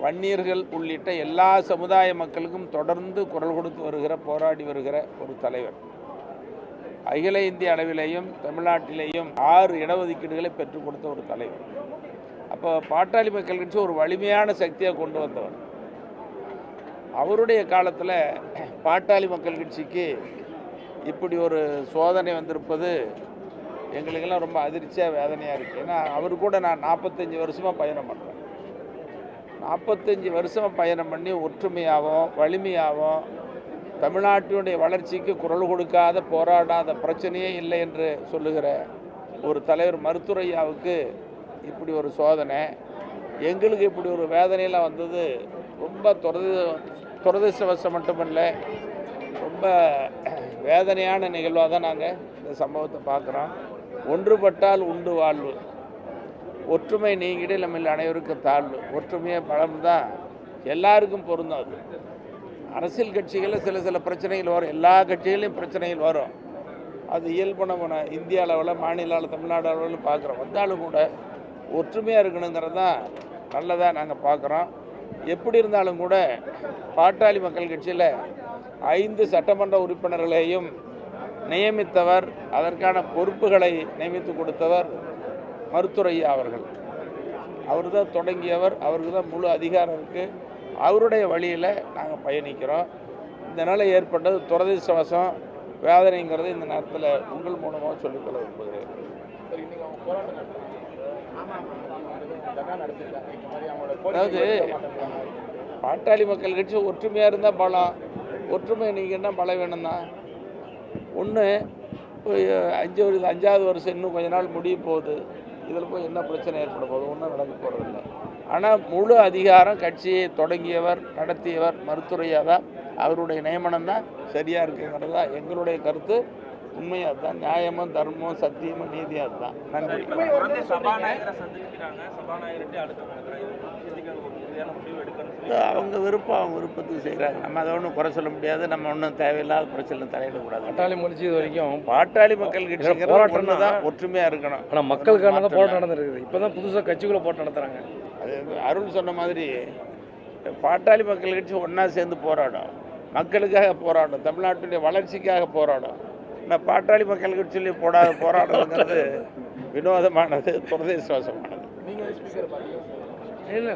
வன்னியர்கள் உள்ளிட்ட எல்லா சமுதாய மக்களுக்கும் தொடர்ந்து குரல் கொடுத்து வருகிற, போராடி வருகிற ஒரு தலைவர். அகில இந்திய அளவிலேயும் தமிழ்நாட்டிலேயும் 6 இடஒதுக்கீடுகளை பெற்றுக் கொடுத்த ஒரு தலைவர். அப்போ பாட்டாளி மக்கள் கட்சி ஒரு வலிமையான சக்தியாக கொண்டு வந்தவர். அவருடைய காலத்தில் பாட்டாளி மக்கள் கட்சிக்கு இப்படி ஒரு சோதனை வந்திருப்பது எங்களுக்கெல்லாம் ரொம்ப அதிர்ச்சியாக, வேதனையாக இருக்குது. ஏன்னா அவர் கூட நான் 45 வருஷமாக பயணம் பண்ணுறேன். 45 வருஷமாக பயணம் பண்ணி ஒற்றுமையாகவும் வலிமையாகவும் தமிழ்நாட்டினுடைய வளர்ச்சிக்கு குரல் கொடுக்காத, போராடாத பிரச்சனையே இல்லை என்று சொல்லுகிற ஒரு தலைவர் மருத்துவரையாவுக்கு இப்படி ஒரு சோதனை, எங்களுக்கு இப்படி ஒரு வேதனையெல்லாம் வந்தது ரொம்ப துரதிர்ஷ்டவசம் மட்டுமல்ல, ரொம்ப வேதனையான நிகழ்வாக தான் நாங்கள் இந்த சம்பவத்தை பார்க்குறோம். ஒன்றுபட்டால் உண்டு வாழ்வு, ஒற்றுமை நீங்கிட நம்ம அனைவருக்கும் தாழ்வு. ஒற்றுமையை பலம் தான் எல்லாருக்கும் பொருந்தும். அது அரசியல் கட்சிகளில் சில பிரச்சனைகள் வரும், எல்லா கட்சிகளையும் பிரச்சனைகள் வரும். அது இயல்பு. நம்ம இந்திய அளவில், மாநில அளவில், தமிழ்நாடு அளவில் பார்க்குறோம். வந்தாலும் கூட ஒற்றுமையாக இருக்கணுங்கிறது தான் நல்லதாக நாங்கள் பார்க்குறோம். எப்படி இருந்தாலும் கூட பாட்டாளி மக்கள் கட்சியில் 5 சட்டமன்ற உறுப்பினர்களையும் நியமித்தவர், அதற்கான பொறுப்புகளை நியமித்து கொடுத்தவர் மருத்துவரையா அவர்கள். அவர் தான் தொடங்கியவர், அவருக்கு தான் முழு அதிகாரம் இருக்குது. அவருடைய வழியில் நாங்கள் பயணிக்கிறோம். இந்த நிலை ஏற்பட்டது துரதிர்ஷ்டவசம், வேதனைங்கிறது இந்த நேரத்தில் உங்கள் மூலமாக சொல்லிக்கொள்ள விரும்புகிறேன். அதாவது பாட்டாளி மக்கள் கட்சி ஒற்றுமையாக இருந்தால் பலம், ஒற்றுமை நீங்கள் என்ன பலம் வேணும்னா, ஒன்று 5வது வருஷம் இன்னும் கொஞ்ச நாள் முடிய போகுது, இதில் போய் என்ன பிரச்சனை ஏற்பட போகுது? ஒன்றும் நடக்க போகிறதில்லை. ஆனால் முழு அதிகாரம் கட்சியை தொடங்கியவர், நடத்தியவர் மருத்துவரையாக தான். அவருடைய நியமனம் தான் சரியாக இருக்குங்கிறது தான் எங்களுடைய கருத்து. உண்மையாக தான், நியாயமும் தர்மமும் சத்தியமும் நீதியாக தான். நன்றி. அவங்க விருப்பம், அவங்க விருப்பத்துக்கு செய்கிறாங்க. நம்ம அதை ஒன்றும் குறை சொல்ல முடியாது. நம்ம ஒன்றும் தேவையில்லாத பிரச்சனை தலையிடக்கூடாது. பாட்டாளி முடிச்சு இது வரைக்கும் பாட்டாளி மக்கள் கட்சி போராட்டம் தான் ஒற்றுமையாக இருக்கணும். ஆனால் மக்களுக்கான தான் போராட்டம் நடந்துருக்குது. இப்போ தான் புதுசாக கட்சிக்குள்ளே போராட்டம் நடத்துகிறாங்க. அது அருள் சொன்ன மாதிரி பாட்டாளி மக்கள் கட்சி ஒன்றா சேர்ந்து போராடும், மக்களுக்காக போராடும், தமிழ்நாட்டுடைய வளர்ச்சிக்காக போராடும். ஆனால் பாட்டாளி மக்கள் கட்சியிலே போராடுறதுங்கிறது வினோதமானது, துரதிர்ஷ்டவசமானது. இல்லை,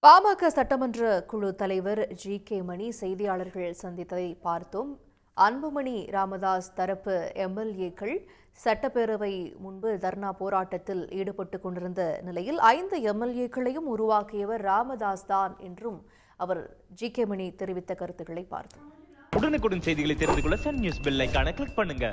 பாமக சட்டமன்ற குழு தலைவர் ஜி.கே. மணி செய்தியாளர்கள் சந்தித்ததை பார்த்தோம். அன்புமணி ராமதாஸ் தரப்பு எம்எல்ஏக்கள் சட்டப்பேரவை முன்பு தர்ணா போராட்டத்தில் ஈடுபட்டுக் கொண்டிருந்த நிலையில் 5 எம்எல்ஏக்களையும் உருவாக்கியவர் ராமதாஸ் தான் என்றும் அவர் ஜி.கே. மணி தெரிவித்த கருத்துக்களை பார்த்தோம். உடனுக்குடன் செய்திகளை தெரிந்து கொள்ள சன் நியூஸ் பெல் ஐகானை கிளிக் பண்ணுங்க.